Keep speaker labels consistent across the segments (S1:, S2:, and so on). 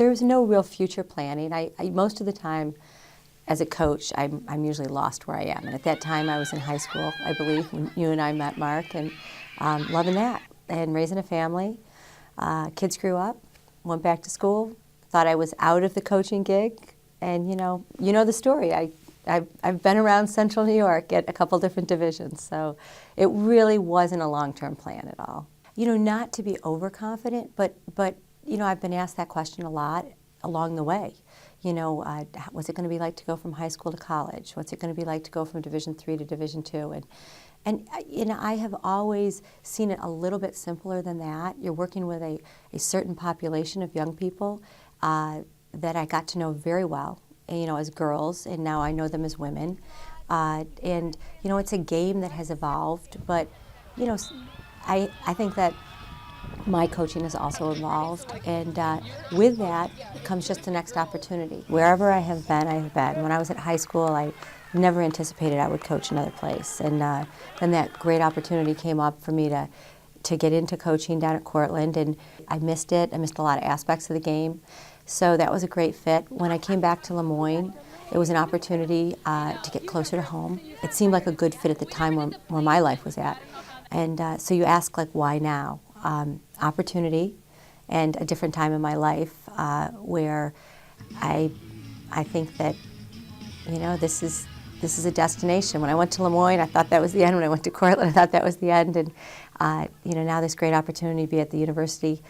S1: there was no real future planning. I most of the time, as a coach, I'm usually lost where I am. And at that time, I was in high school, I believe, when you and I met, Mark, and loving that and raising a family. Kids grew up, went back to school, thought I was out of the coaching gig, and you know the story. I've been around Central New York at a couple different divisions, so it really wasn't a long-term plan at all. You know, not to be overconfident, but you know, I've been asked that question a lot along the way. You know, what's it going to be like to go from high school to college? What's it going to be like to go from Division III to Division II? And you know, I have always seen it a little bit simpler than that. You're working with a certain population of young people that I got to know very well, you know, as girls, and now I know them as women. And you know, it's a game that has evolved, but you know, I think that my coaching has also evolved, and with that comes just the next opportunity. Wherever I have been, I have been. When I was at high school, I never anticipated I would coach another place, and then that great opportunity came up for me to get into coaching down at Cortland, and I missed it. I missed a lot of aspects of the game, so that was a great fit. When I came back to Lemoyne, it was an opportunity to get closer to home. It seemed like a good fit at the time where my life was at, and so you ask, like, why now? Opportunity and a different time in my life where I think that, you know, this is a destination. When I went to Lemoyne, I thought that was the end. When I went to Cortland, I thought that was the end. And you know, now this great opportunity to be at the university,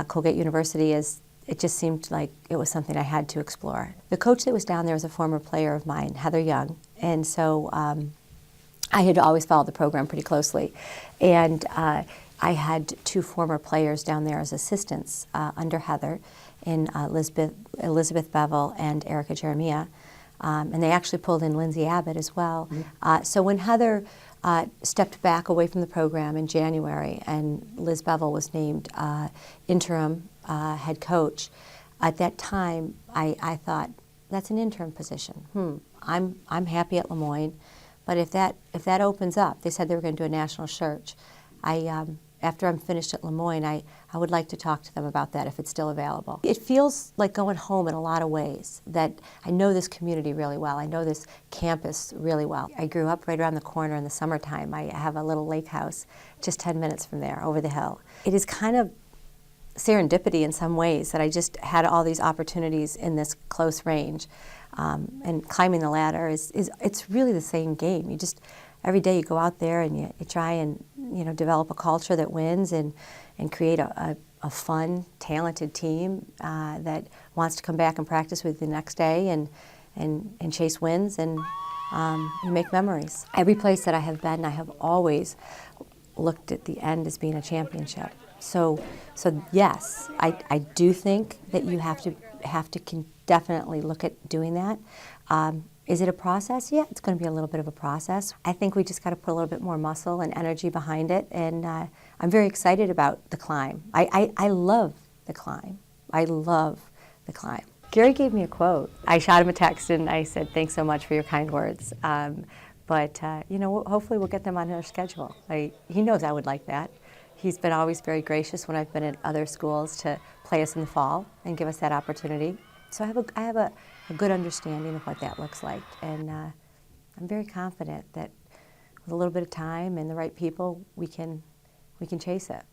S1: Colgate University, it just seemed like it was something I had to explore. The coach that was down there was a former player of mine, Heather Young, and so I had always followed the program pretty closely, and I had two former players down there as assistants under Heather, in Elizabeth Bevel and Erica Jeremiah, and they actually pulled in Lindsay Abbott as well. Mm-hmm. So when Heather stepped back away from the program in January, and Liz Bevel was named interim head coach, at that time I thought, that's an interim position. I'm happy at Lemoyne, but if that opens up, they said they were going to do a national search. After I'm finished at Lemoyne, I would like to talk to them about that if it's still available. It feels like going home in a lot of ways, that I know this community really well. I know this campus really well. I grew up right around the corner in the summertime. I have a little lake house just 10 minutes from there, over the hill. It is kind of serendipity in some ways that I just had all these opportunities in this close range. And climbing the ladder it's really the same game. You just, every day you go out there and you try and, you know, develop a culture that wins and create a fun, talented team that wants to come back and practice with you the next day and chase wins, and you make memories. Every place that I have been, I have always looked at the end as being a championship. So yes, I do think that you have to definitely look at doing that. Is it a process? Yeah, it's going to be a little bit of a process. I think we just got to put a little bit more muscle and energy behind it, and I'm very excited about the climb. I love the climb. I love the climb. Gary gave me a quote. I shot him a text and I said, thanks so much for your kind words. But you know, hopefully we'll get them on our schedule. He knows I would like that. He's been always very gracious when I've been at other schools to play us in the fall and give us that opportunity. So I have a good understanding of what that looks like, and I'm very confident that with a little bit of time and the right people, we can chase it.